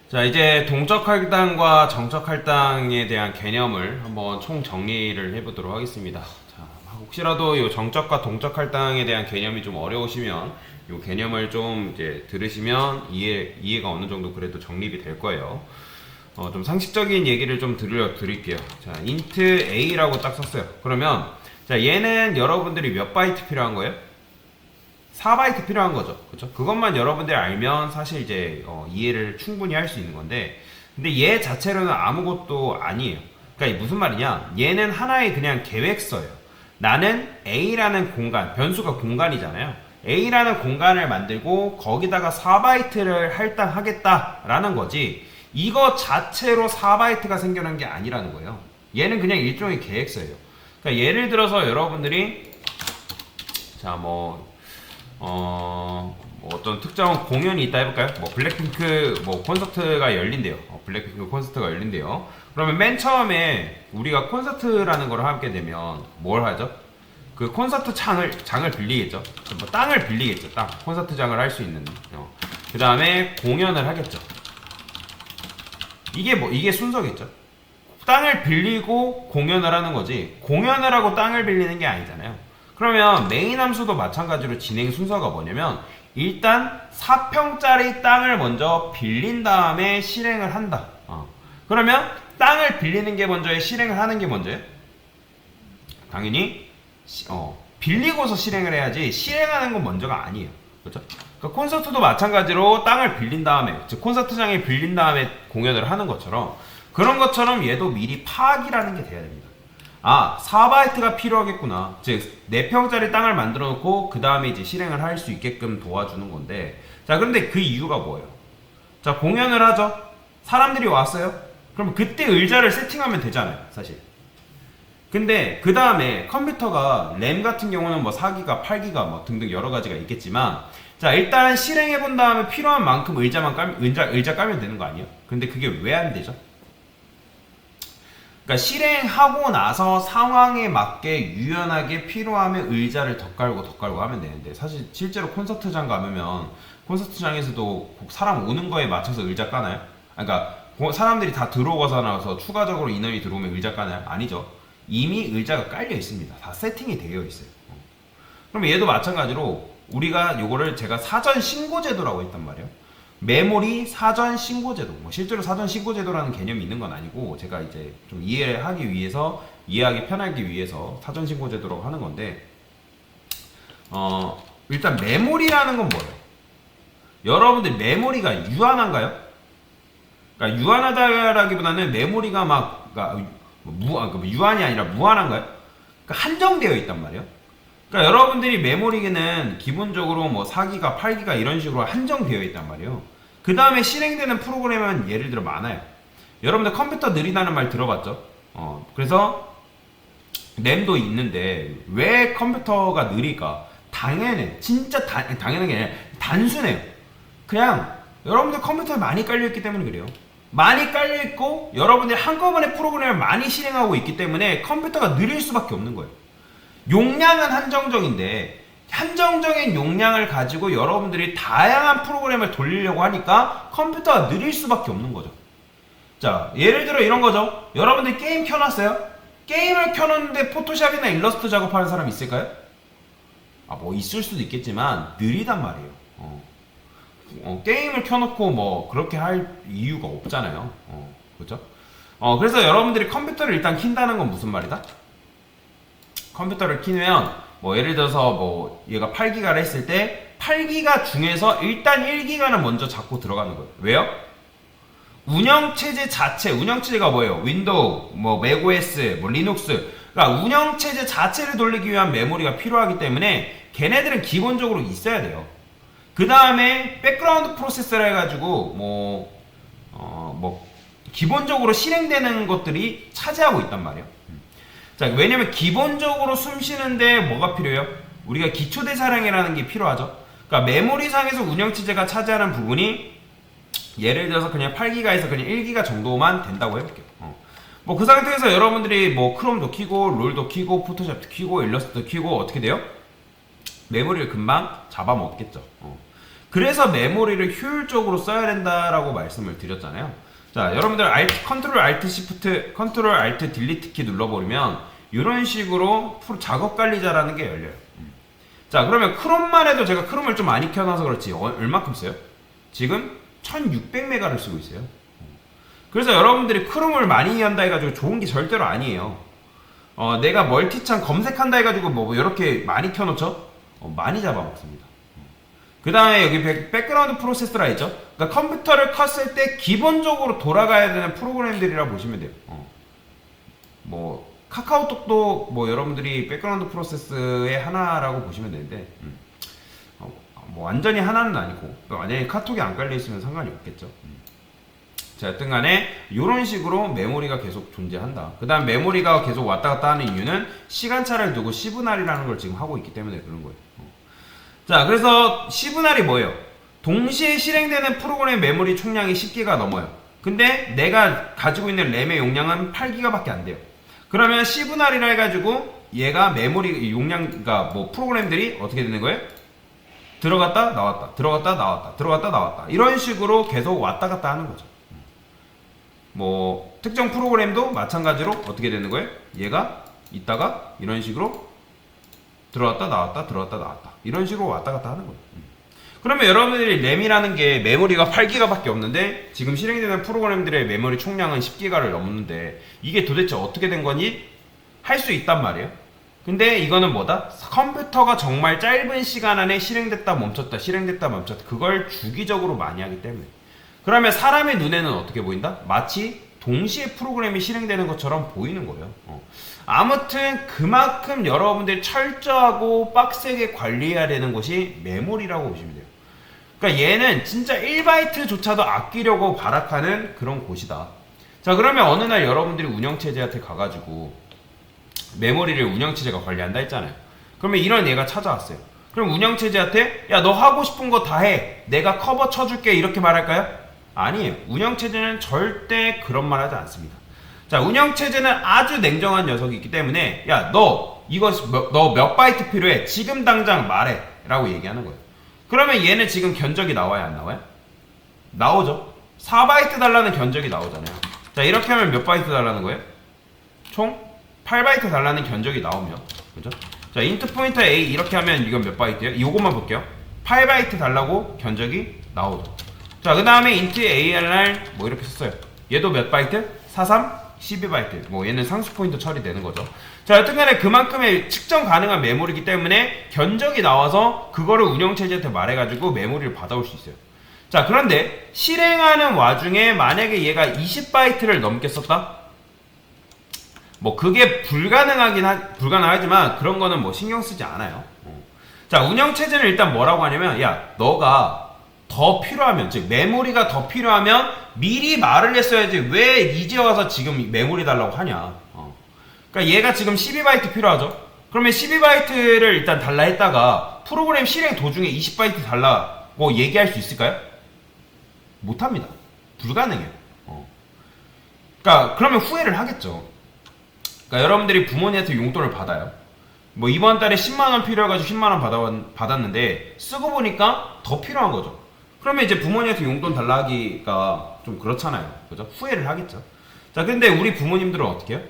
자, 이제 동적 할당과 정적 할당에 대한 개념을 한번 총 정리를 해보도록 하겠습니다. 자, 혹시라도 이 정적과 동적 할당에 대한 개념이 좀 어려우시면 이 개념을 좀 이제 들으시면 이해가 어느 정도 그래도 정립이 될 거예요. 좀 상식적인 얘기를 좀 드릴게요. 자, int a라고 딱 썼어요. 그러면 자, 얘는 여러분들이 몇 바이트 필요한 거예요? 4바이트 필요한 거죠. 그쵸? 그것만 여러분들이 알면 사실 이제 이해를 충분히 할 수 있는 건데, 근데 얘 자체로는 아무것도 아니에요. 그러니까 무슨 말이냐? 얘는 하나의 그냥 계획서예요. 나는 A라는 공간, 변수가 공간이잖아요. A라는 공간을 만들고 거기다가 4바이트를 할당하겠다라는 거지, 이거 자체로 4바이트가 생겨난 게 아니라는 거예요. 얘는 그냥 일종의 계획서예요. 그러니까 예를 들어서 여러분들이 자, 뭐 어떤 특정 공연이 있다 해볼까요? 뭐 블랙핑크 뭐 콘서트가 열린대요. 블랙핑크 콘서트가 열린대요. 그러면 맨 처음에 우리가 콘서트라는 걸 하게 되면 뭘 하죠? 그 콘서트 장을 빌리겠죠. 뭐 땅을 빌리겠죠. 땅 콘서트장을 할 수 있는. 그 다음에 공연을 하겠죠. 이게 순서겠죠. 땅을 빌리고 공연을 하는 거지, 공연을 하고 땅을 빌리는 게 아니잖아요. 그러면 메인 함수도 마찬가지로 진행 순서가 뭐냐면, 일단 4평짜리 땅을 먼저 빌린 다음에 실행을 한다. 그러면 땅을 빌리는 게 먼저예요? 실행을 하는 게 먼저예요? 당연히 빌리고서 실행을 해야지, 실행하는 건 먼저가 아니에요. 그렇죠? 그러니까 콘서트도 마찬가지로 땅을 빌린 다음에, 즉 콘서트장에 빌린 다음에 공연을 하는 것처럼, 그런 것처럼 얘도 미리 파악이라는 게 돼야 됩니다. 4바이트가 필요하겠구나. 즉 4평짜리 땅을 만들어 놓고 그 다음에 이제 실행을 할 수 있게끔 도와주는 건데, 자, 그런데 그 이유가 뭐예요? 자, 공연을 하죠. 사람들이 왔어요. 그럼 그때 의자를 세팅하면 되잖아요, 사실. 근데 그 다음에 컴퓨터가 램 같은 경우는 뭐 4기가, 8기가 뭐 등등 여러 가지가 있겠지만, 자, 일단 실행해 본 다음에 필요한 만큼 의자 깔면 되는 거 아니에요? 근데 그게 왜 안 되죠? 그러니까 실행하고 나서 상황에 맞게 유연하게 필요하면 의자를 더 깔고 하면 되는데, 사실 실제로 콘서트장 가면 콘서트장에서도 사람 오는 거에 맞춰서 의자 까나요? 그러니까 사람들이 다 들어오고서 나서 추가적으로 인원이 들어오면 의자 까나요? 아니죠. 이미 의자가 깔려 있습니다. 다 세팅이 되어 있어요. 그럼 얘도 마찬가지로 우리가 요거를 제가 사전 신고 제도라고 했단 말이에요. 메모리 사전 신고 제도. 뭐 실제로 사전 신고 제도라는 개념이 있는 건 아니고, 제가 이제 좀 이해하기 편하기 위해서 사전 신고 제도라고 하는 건데, 일단 메모리라는 건 뭐예요? 여러분들 메모리가 유한한가요? 그러니까 유한하다라기보다는 메모리가 유한이 아니라 무한한가요? 그러니까 한정되어 있단 말이에요. 그러니까 여러분들이 메모리는 기본적으로 뭐 4기가, 8기가 이런 식으로 한정되어 있단 말이에요. 그 다음에 실행되는 프로그램은 예를 들어 많아요. 여러분들 컴퓨터 느리다는 말 들어봤죠? 그래서 램도 있는데 왜 컴퓨터가 느릴까? 당연해. 진짜 당연한 게 아니라 단순해요. 그냥 여러분들 컴퓨터에 많이 깔려있기 때문에 그래요. 많이 깔려있고 여러분들이 한꺼번에 프로그램을 많이 실행하고 있기 때문에 컴퓨터가 느릴 수밖에 없는 거예요. 용량은 한정적인데, 한정적인 용량을 가지고 여러분들이 다양한 프로그램을 돌리려고 하니까 컴퓨터가 느릴 수밖에 없는 거죠. 자, 예를 들어 이런 거죠. 여러분들이 게임 켜놨어요. 게임을 켜놓는데 포토샵이나 일러스트 작업하는 사람 있을까요? 뭐 있을 수도 있겠지만 느리단 말이에요. 게임을 켜놓고 뭐 그렇게 할 이유가 없잖아요. 그렇죠? 그래서 여러분들이 컴퓨터를 일단 킨다는 건 무슨 말이다? 컴퓨터를 키면 뭐 예를 들어서 뭐 얘가 8기가를 했을 때 8기가 중에서 일단 1기가는 먼저 잡고 들어가는 거예요. 왜요? 운영체제 자체, 운영체제가 뭐예요? 윈도우, 뭐 맥OS, 뭐 리눅스. 그러니까 운영체제 자체를 돌리기 위한 메모리가 필요하기 때문에 걔네들은 기본적으로 있어야 돼요. 그 다음에 백그라운드 프로세서를 해가지고 뭐 기본적으로 실행되는 것들이 차지하고 있단 말이에요. 자, 왜냐면 기본적으로 숨 쉬는데 뭐가 필요해요? 우리가 기초대사량이라는 게 필요하죠. 그러니까 메모리상에서 운영체제가 차지하는 부분이 예를 들어서 그냥 8기가에서 그냥 1기가 정도만 된다고 해볼게요. 뭐 그 상태에서 여러분들이 뭐 크롬도 키고 롤도 키고 포토샵도 키고 일러스트도 키고 어떻게 돼요? 메모리를 금방 잡아먹겠죠. 그래서 메모리를 효율적으로 써야 된다라고 말씀을 드렸잖아요. 자, 여러분들 컨트롤 알트 시프트, 컨트롤 알트 딜리트 키 눌러버리면 이런 식으로 작업 관리자라는 게 열려요. 자, 그러면 크롬만 해도 제가 크롬을 좀 많이 켜놔서 그렇지 얼마큼 써요? 지금 1600메가를 쓰고 있어요. 그래서 여러분들이 크롬을 많이 한다 해가지고 좋은 게 절대로 아니에요. 내가 멀티창 검색한다 해가지고 뭐 이렇게 많이 켜놓죠? 많이 잡아먹습니다. 그 다음에 여기 백그라운드 프로세서라 있죠? 그러니까 컴퓨터를 켰을 때 기본적으로 돌아가야 되는 프로그램들이라 보시면 돼요. 뭐 카카오톡도 뭐 여러분들이 백그라운드 프로세스의 하나라고 보시면 되는데 뭐 완전히 하나는 아니고 만약에 카톡이 안 깔려 있으면 상관이 없겠죠. 자, 여튼 간에 이런 식으로 메모리가 계속 존재한다. 그 다음 메모리가 계속 왔다 갔다 하는 이유는 시간차를 두고 시분할이라는 걸 지금 하고 있기 때문에 그런 거예요. 자, 그래서 시분할이 뭐예요? 동시에 실행되는 프로그램 메모리 총량이 10기가 넘어요. 근데 내가 가지고 있는 램의 용량은 8기가 밖에 안 돼요. 그러면 시분할이라 해가지고 얘가 메모리 용량, 그러니까 뭐 프로그램들이 어떻게 되는 거예요? 들어갔다 나왔다, 들어갔다 나왔다, 들어갔다 나왔다, 이런 식으로 계속 왔다 갔다 하는 거죠. 뭐 특정 프로그램도 마찬가지로 어떻게 되는 거예요? 얘가 있다가 이런 식으로 들어왔다 나왔다, 들어왔다 나왔다, 이런 식으로 왔다 갔다 하는 거예요. 그러면 여러분들이 램이라는 게 메모리가 8기가 밖에 없는데 지금 실행되는 프로그램들의 메모리 총량은 10기가를 넘는데 이게 도대체 어떻게 된 거니? 할 수 있단 말이에요. 근데 이거는 뭐다? 컴퓨터가 정말 짧은 시간 안에 실행됐다 멈췄다, 실행됐다 멈췄다, 그걸 주기적으로 많이 하기 때문에. 그러면 사람의 눈에는 어떻게 보인다? 마치 동시에 프로그램이 실행되는 것처럼 보이는 거예요. 아무튼 그만큼 여러분들이 철저하고 빡세게 관리해야 되는 것이 메모리라고 보시면 돼요. 그러니까 얘는 진짜 1바이트조차도 아끼려고 발악하는 그런 곳이다. 자, 그러면 어느 날 여러분들이 운영체제한테 가가지고 메모리를 운영체제가 관리한다 했잖아요. 그러면 이런 얘가 찾아왔어요. 그럼 운영체제한테 야, 너 하고 싶은 거 다 해, 내가 커버 쳐줄게, 이렇게 말할까요? 아니에요. 운영체제는 절대 그런 말 하지 않습니다. 자, 운영체제는 아주 냉정한 녀석이 있기 때문에 야, 너 몇 바이트 필요해, 지금 당장 말해 라고 얘기하는 거예요. 그러면 얘는 지금 견적이 나와야 안 나와요? 나오죠. 4바이트 달라는 견적이 나오잖아요. 자, 이렇게 하면 몇 바이트 달라는 거예요? 총 8바이트 달라는 견적이 나오면, 그죠? 자, 인트 포인터 A 이렇게 하면 이건 몇 바이트예요? 이것만 볼게요. 8바이트 달라고 견적이 나오죠. 자, 그 다음에 인트 ALR 뭐 이렇게 썼어요. 얘도 몇 바이트? 43, 12바이트. 뭐 얘는 상수 포인트 처리되는 거죠. 자, 여튼간에 그만큼의 측정 가능한 메모리이기 때문에 견적이 나와서 그거를 운영체제한테 말해가지고 메모리를 받아올 수 있어요. 자, 그런데 실행하는 와중에 만약에 얘가 20바이트를 넘게 썼다? 뭐 그게 불가능하지만 그런 거는 뭐 신경 쓰지 않아요. 자, 운영체제는 일단 뭐라고 하냐면 야, 너가 더 필요하면, 즉 메모리가 더 필요하면 미리 말을 했어야지 왜 이제 와서 지금 메모리 달라고 하냐. 그러니까 얘가 지금 12바이트 필요하죠. 그러면 12바이트를 일단 달라 했다가 프로그램 실행 도중에 20바이트 달라고 얘기할 수 있을까요? 못합니다. 불가능해요. 그러니까 그러면 후회를 하겠죠. 그러니까 여러분들이 부모님한테 용돈을 받아요. 뭐 이번 달에 10만원 필요해가지고 10만원 받았는데 쓰고 보니까 더 필요한 거죠. 그러면 이제 부모님한테 용돈 달라 하기가 좀 그렇잖아요. 그죠? 후회를 하겠죠. 자, 근데 우리 부모님들은 어떻게 해요?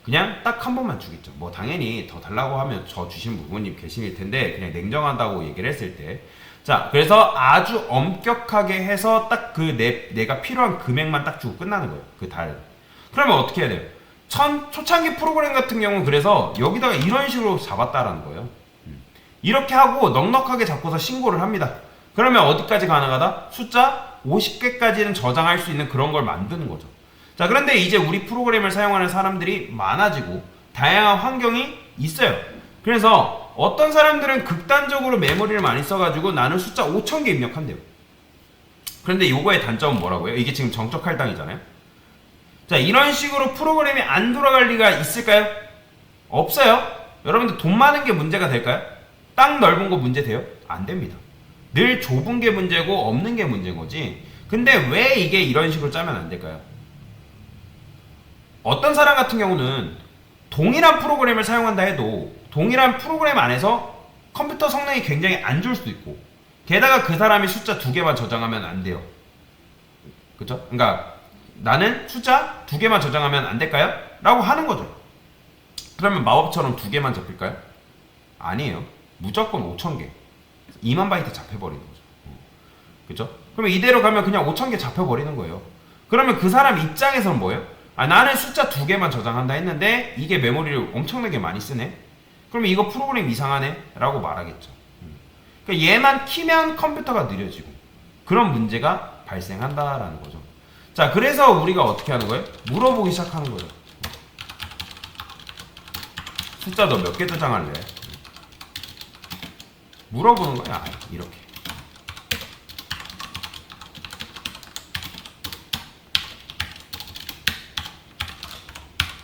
그냥 딱 한 번만 주겠죠. 뭐 당연히 더 달라고 하면 저 주신 부모님 계실 텐데 그냥 냉정하다고 얘기를 했을 때, 자, 그래서 아주 엄격하게 해서 딱 그 내가 필요한 금액만 딱 주고 끝나는 거예요. 그 달. 그러면 어떻게 해야 돼요? 초창기 프로그램 같은 경우는 그래서 여기다가 이런 식으로 잡았다라는 거예요. 이렇게 하고 넉넉하게 잡고서 신고를 합니다. 그러면 어디까지 가능하다? 숫자 50개까지는 저장할 수 있는 그런 걸 만드는 거죠. 자, 그런데 이제 우리 프로그램을 사용하는 사람들이 많아지고 다양한 환경이 있어요. 그래서 어떤 사람들은 극단적으로 메모리를 많이 써가지고 나는 숫자 5000개 입력한대요. 그런데 요거의 단점은 뭐라고요? 이게 지금 정적 할당이잖아요. 자, 이런 식으로 프로그램이 안 돌아갈 리가 있을까요? 없어요. 여러분들 돈 많은 게 문제가 될까요? 땅 넓은 거 문제 돼요? 안 됩니다. 늘 좁은 게 문제고 없는 게 문제인 거지. 근데 왜 이게 이런 식으로 짜면 안 될까요? 어떤 사람 같은 경우는 동일한 프로그램을 사용한다 해도 동일한 프로그램 안에서 컴퓨터 성능이 굉장히 안 좋을 수도 있고, 게다가 그 사람이 숫자 2개만 저장하면 안 돼요. 그죠? 그러니까 나는 숫자 2개만 저장하면 안 될까요? 라고 하는 거죠. 그러면 마법처럼 2개만 잡힐까요? 아니에요. 무조건 5,000개. 2만 바이트 잡혀버리는 거죠. 그죠? 그러면 이대로 가면 그냥 5,000개 잡혀버리는 거예요. 그러면 그 사람 입장에서는 뭐예요? 나는 숫자 2개만 저장한다 했는데 이게 메모리를 엄청나게 많이 쓰네? 그러면 이거 프로그램 이상하네? 라고 말하겠죠. 그러니까 얘만 키면 컴퓨터가 느려지고 그런 문제가 발생한다라는 거죠. 자, 그래서 우리가 어떻게 하는 거예요? 물어보기 시작하는 거죠. 숫자 너 몇 개 저장할래? 물어보는 거야. 이렇게.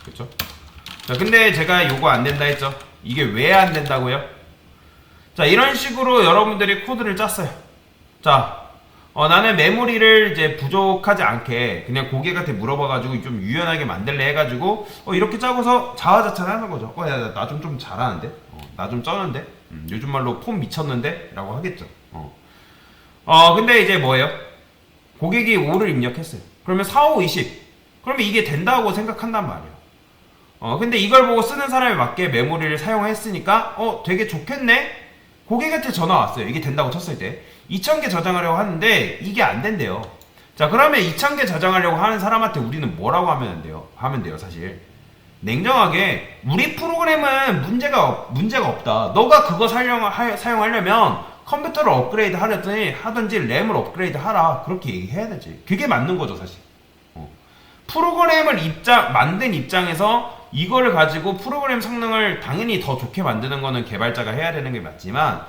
그쵸? 자, 근데 제가 요거 안 된다 했죠? 이게 왜 안 된다고요? 자, 이런 식으로 여러분들이 코드를 짰어요. 자, 나는 메모리를 이제 부족하지 않게 그냥 고객한테 물어봐가지고 좀 유연하게 만들래 해가지고 이렇게 짜고서 자화자찬하는 거죠. 야, 나 좀 잘하는데? 나 좀 쩌는데? 요즘 말로 폼 미쳤는데? 라고 하겠죠. 근데 이제 뭐예요? 고객이 5를 입력했어요. 그러면 4, 5, 20. 그러면 이게 된다고 생각한단 말이에요. 근데 이걸 보고 쓰는 사람에 맞게 메모리를 사용했으니까 되게 좋겠네? 고객한테 전화 왔어요. 이게 된다고 쳤을 때 2,000개 저장하려고 하는데 이게 안 된대요. 자, 그러면 2,000개 저장하려고 하는 사람한테 우리는 뭐라고 하면 돼요? 사실 냉정하게 우리 프로그램은 문제가 없다. 너가 그거 사용하려면 컴퓨터를 업그레이드 하든지 램을 업그레이드 하라. 그렇게 얘기해야 되지. 그게 맞는 거죠, 사실. 프로그램을 만든 입장에서 이거를 가지고 프로그램 성능을 당연히 더 좋게 만드는 거는 개발자가 해야 되는 게 맞지만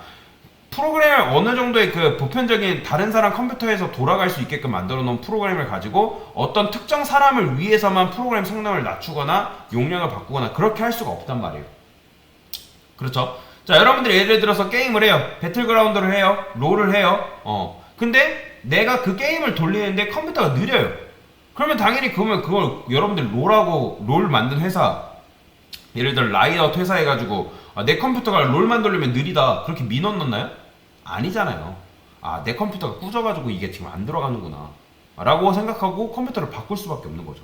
프로그램을 어느 정도의 그 보편적인 다른 사람 컴퓨터에서 돌아갈 수 있게끔 만들어 놓은 프로그램을 가지고 어떤 특정 사람을 위해서만 프로그램 성능을 낮추거나 용량을 바꾸거나 그렇게 할 수가 없단 말이에요. 그렇죠? 자, 여러분들이 예를 들어서 게임을 해요. 배틀그라운드를 해요. 롤을 해요. 근데 내가 그 게임을 돌리는데 컴퓨터가 느려요. 그러면 당연히 그걸 여러분들 롤 만든 회사, 예를 들어 라이엇 회사 해가지고 내 컴퓨터가 롤만 돌리면 느리다 그렇게 민원 넣나요? 아니잖아요. 내 컴퓨터가 꾸져가지고 이게 지금 안 들어가는구나 라고 생각하고 컴퓨터를 바꿀 수밖에 없는 거죠.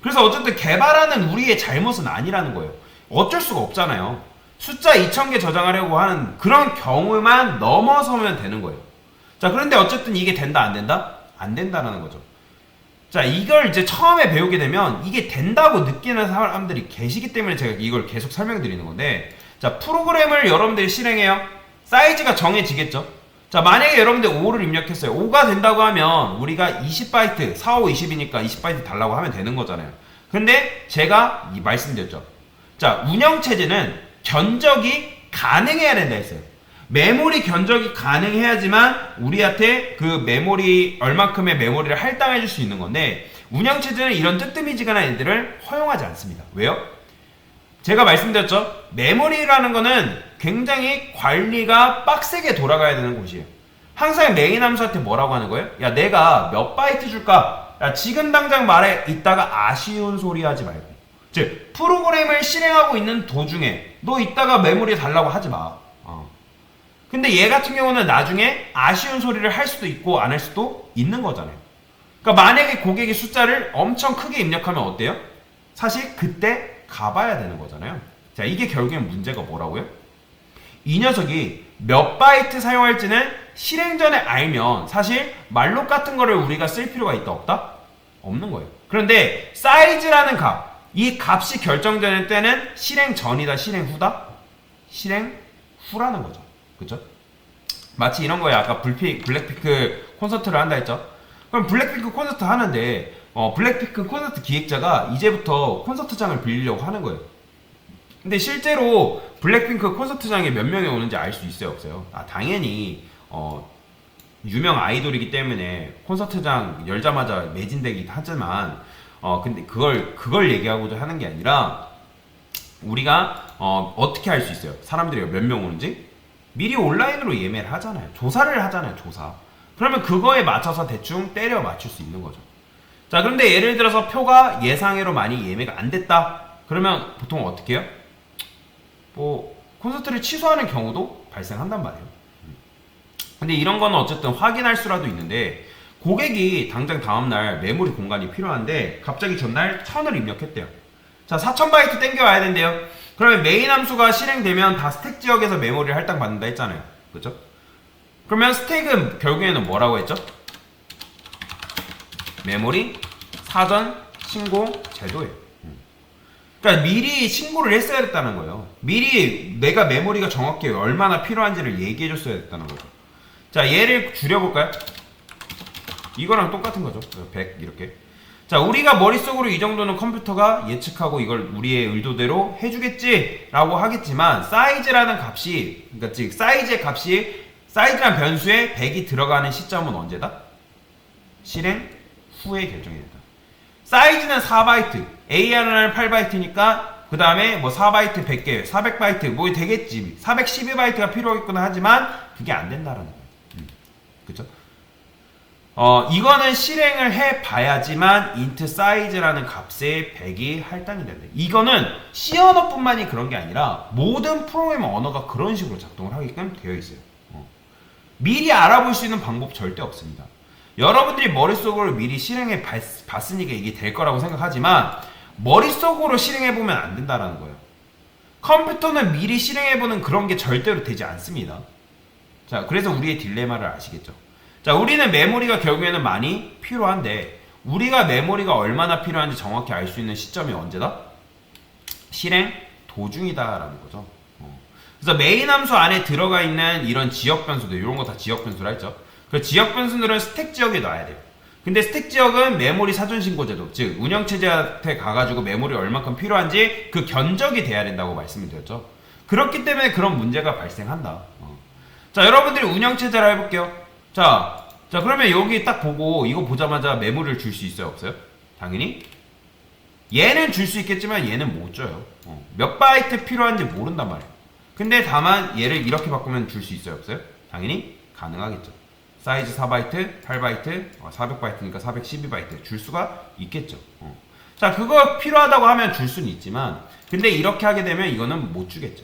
그래서 어쨌든 개발하는 우리의 잘못은 아니라는 거예요. 어쩔 수가 없잖아요. 숫자 2,000개 저장하려고 하는 그런 경우만 넘어서면 되는 거예요. 자, 그런데 어쨌든 이게 된다 안 된다? 안 된다라는 거죠. 자, 이걸 이제 처음에 배우게 되면 이게 된다고 느끼는 사람들이 계시기 때문에 제가 이걸 계속 설명드리는 건데, 자, 프로그램을 여러분들이 실행해요. 사이즈가 정해지겠죠. 자, 만약에 여러분들 5를 입력했어요. 5가 된다고 하면 우리가 20바이트, 4, 5, 20이니까 20바이트 달라고 하면 되는 거잖아요. 근데 제가 말씀드렸죠. 자, 운영체제는 견적이 가능해야 된다 했어요. 메모리 견적이 가능해야지만 우리한테 그 얼만큼의 메모리를 할당해 줄 수 있는 건데, 운영체제는 이런 뜨뜨미지근한 애들을 허용하지 않습니다. 왜요? 제가 말씀드렸죠. 메모리라는 거는 굉장히 관리가 빡세게 돌아가야 되는 곳이에요. 항상 메인 함수한테 뭐라고 하는 거예요? 야, 내가 몇 바이트 줄까? 야, 지금 당장 말해. 이따가 아쉬운 소리 하지 말고. 즉, 프로그램을 실행하고 있는 도중에 너 이따가 메모리 달라고 하지 마. 근데 얘 같은 경우는 나중에 아쉬운 소리를 할 수도 있고 안 할 수도 있는 거잖아요. 그러니까 만약에 고객이 숫자를 엄청 크게 입력하면 어때요? 사실 그때 가봐야 되는 거잖아요. 자, 이게 결국엔 문제가 뭐라고요? 이 녀석이 몇 바이트 사용할지는 실행 전에 알면 사실 말록 같은 거를 우리가 쓸 필요가 있다 없다? 없는 거예요. 그런데 사이즈라는 값, 이 값이 결정되는 때는 실행 전이다, 실행 후다? 실행 후라는 거죠. 그쵸? 마치 이런 거예요. 아까 블랙핑크 콘서트를 한다 했죠? 그럼 블랙핑크 콘서트 하는데 블랙핑크 콘서트 기획자가 이제부터 콘서트장을 빌리려고 하는 거예요. 근데 실제로 블랙핑크 콘서트장에 몇 명이 오는지 알 수 있어요, 없어요? 당연히 유명 아이돌이기 때문에 콘서트장 열자마자 매진되긴 하지만 근데 그걸 얘기하고자 하는 게 아니라 우리가 어떻게 할 수 있어요? 사람들이 몇 명 오는지? 미리 온라인으로 예매를 하잖아요. 조사를 하잖아요. 조사. 그러면 그거에 맞춰서 대충 때려 맞출 수 있는 거죠. 자, 그런데 예를 들어서 표가 예상외로 많이 예매가 안 됐다. 그러면 보통 어떻게 해요? 콘서트를 취소하는 경우도 발생한단 말이에요. 근데 이런 거는 어쨌든 확인할 수라도 있는데 고객이 당장 다음날 메모리 공간이 필요한데 갑자기 전날 1000을 입력했대요. 자, 4000바이트 땡겨와야 된대요. 그러면 메인 함수가 실행되면 다 스택 지역에서 메모리를 할당받는다 했잖아요. 그죠? 그러면 스택은 결국에는 뭐라고 했죠? 메모리 사전 신고 제도예요. 그러니까 미리 신고를 했어야 됐다는 거예요. 미리 내가 메모리가 정확히 얼마나 필요한지를 얘기해 줬어야 됐다는 거죠. 자, 얘를 줄여볼까요? 이거랑 똑같은 거죠. 100 이렇게. 자, 우리가 머릿속으로 이 정도는 컴퓨터가 예측하고 이걸 우리의 의도대로 해주겠지라고 하겠지만 사이즈라는 값이, 그러니까 즉 사이즈의 값이 사이즈란 변수에 100이 들어가는 시점은 언제다? 실행 후에 결정이 된다. 사이즈는 4바이트, AR은 8바이트니까 그 다음에 뭐 4바이트 100개, 400바이트 뭐 되겠지. 412바이트가 필요하겠구나 하지만 그게 안 된다라는 거예요. 그쵸? 이거는 실행을 해봐야지만 int size라는 값에 100이 할당이 된다. 이거는 C 언어뿐만이 그런 게 아니라 모든 프로그래머 언어가 그런 식으로 작동을 하게끔 되어 있어요. 미리 알아볼 수 있는 방법 절대 없습니다. 여러분들이 머릿속으로 미리 실행해 봤으니까 이게 될 거라고 생각하지만 머릿속으로 실행해보면 안 된다라는 거예요. 컴퓨터는 미리 실행해보는 그런 게 절대로 되지 않습니다. 자, 그래서 우리의 딜레마를 아시겠죠? 자, 우리는 메모리가 결국에는 많이 필요한데 우리가 메모리가 얼마나 필요한지 정확히 알 수 있는 시점이 언제다? 실행 도중이다라는 거죠. 그래서 메인 함수 안에 들어가 있는 이런 지역 변수들, 이런 거 다 지역 변수라 했죠. 그 지역 변수들은 스택 지역에 놔야 돼요. 근데 스택 지역은 메모리 사전 신고 제도, 즉 운영체제한테 가가지고 메모리 얼마큼 필요한지 그 견적이 돼야 된다고 말씀을 드렸죠. 그렇기 때문에 그런 문제가 발생한다. 자, 여러분들이 운영체제라 해볼게요. 자, 그러면 여기 딱 보고 이거 보자마자 메모리를 줄 수 있어요, 없어요? 당연히 얘는 줄 수 있겠지만 얘는 못 줘요. 몇 바이트 필요한지 모른단 말이에요. 근데 다만 얘를 이렇게 바꾸면 줄 수 있어요, 없어요? 당연히 가능하겠죠. 사이즈 4바이트, 8바이트, 400바이트니까 412바이트 줄 수가 있겠죠. 자, 그거 필요하다고 하면 줄 수는 있지만 근데 이렇게 하게 되면 이거는 못 주겠죠.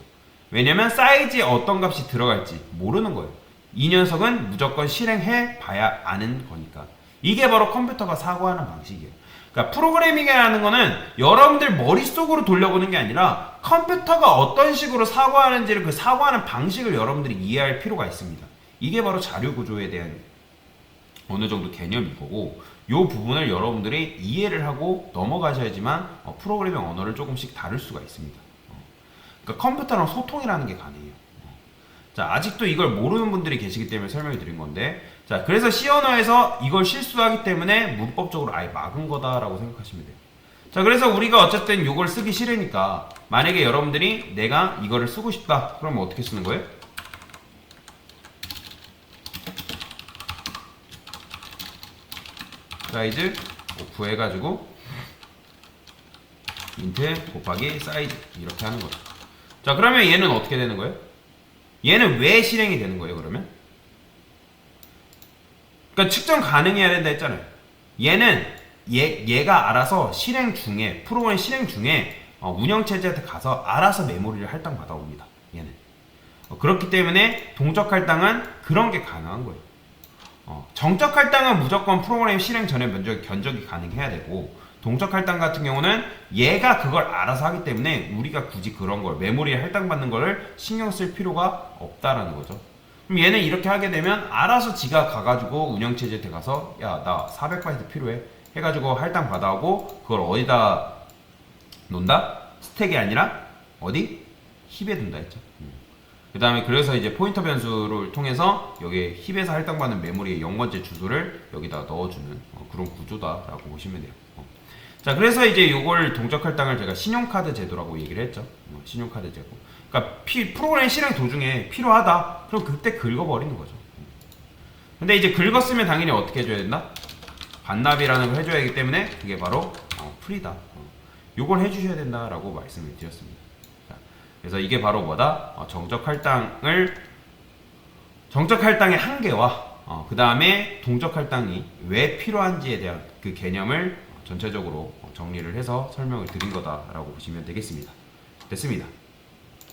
왜냐면 사이즈에 어떤 값이 들어갈지 모르는 거예요. 이 녀석은 무조건 실행해 봐야 아는 거니까. 이게 바로 컴퓨터가 사고하는 방식이에요. 그러니까 프로그래밍이라는 거는 여러분들 머릿속으로 돌려보는 게 아니라 컴퓨터가 어떤 식으로 사고하는지를 그 사고하는 방식을 여러분들이 이해할 필요가 있습니다. 이게 바로 자료구조에 대한 어느 정도 개념인 거고 이 부분을 여러분들이 이해를 하고 넘어가셔야지만 프로그래밍 언어를 조금씩 다룰 수가 있습니다. 그러니까 컴퓨터랑 소통이라는 게 가능해요. 자, 아직도 이걸 모르는 분들이 계시기 때문에 설명을 드린 건데 자, 그래서 C 언어에서 이걸 실수하기 때문에 문법적으로 아예 막은 거다라고 생각하시면 돼요. 자, 그래서 우리가 어쨌든 이걸 쓰기 싫으니까 만약에 여러분들이 내가 이거를 쓰고 싶다 그러면 어떻게 쓰는 거예요? 사이즈 오프 해가지고 int 곱하기 사이즈 이렇게 하는 거죠. 자, 그러면 얘는 어떻게 되는 거예요? 얘는 왜 실행이 되는 거예요, 그러면? 그러니까 측정 가능해야 된다 했잖아요. 얘는 얘가 알아서 실행 중에 프로그램 실행 중에 운영체제한테 가서 알아서 메모리를 할당 받아옵니다. 얘는 그렇기 때문에 동적 할당은 그런 게 가능한 거예요. 정적 할당은 무조건 프로그램 실행 전에 먼저 견적이 가능해야 되고 동적 할당 같은 경우는 얘가 그걸 알아서 하기 때문에 우리가 굳이 그런 걸 메모리에 할당받는 거를 신경 쓸 필요가 없다라는 거죠. 그럼 얘는 이렇게 하게 되면 알아서 지가 가가지고 운영체제한테 가서 야, 나 400바이트 필요해 해가지고 할당 받아오고 그걸 어디다 놓는다? 스택이 아니라 어디? 힙에 둔다 했죠. 그 다음에 그래서 이제 포인터 변수를 통해서 여기에 힙에서 할당받는 메모리의 0번째 주소를 여기다 넣어주는 그런 구조다라고 보시면 돼요. 자, 그래서 이제 요걸 동적 할당을 제가 신용카드 제도라고 얘기를 했죠. 신용카드 제도. 그러니까 프로그램 실행 도중에 필요하다. 그럼 그때 긁어버리는 거죠. 근데 이제 긁었으면 당연히 어떻게 해줘야 된다? 반납이라는 걸 해줘야 하기 때문에 그게 바로 프리다. 요걸 해주셔야 된다라고 말씀을 드렸습니다. 자, 그래서 이게 바로 뭐다? 정적 할당의 한계와 그 다음에 동적 할당이 왜 필요한지에 대한 그 개념을 전체적으로 정리를 해서 설명을 드린 거다라고 보시면 되겠습니다. 됐습니다.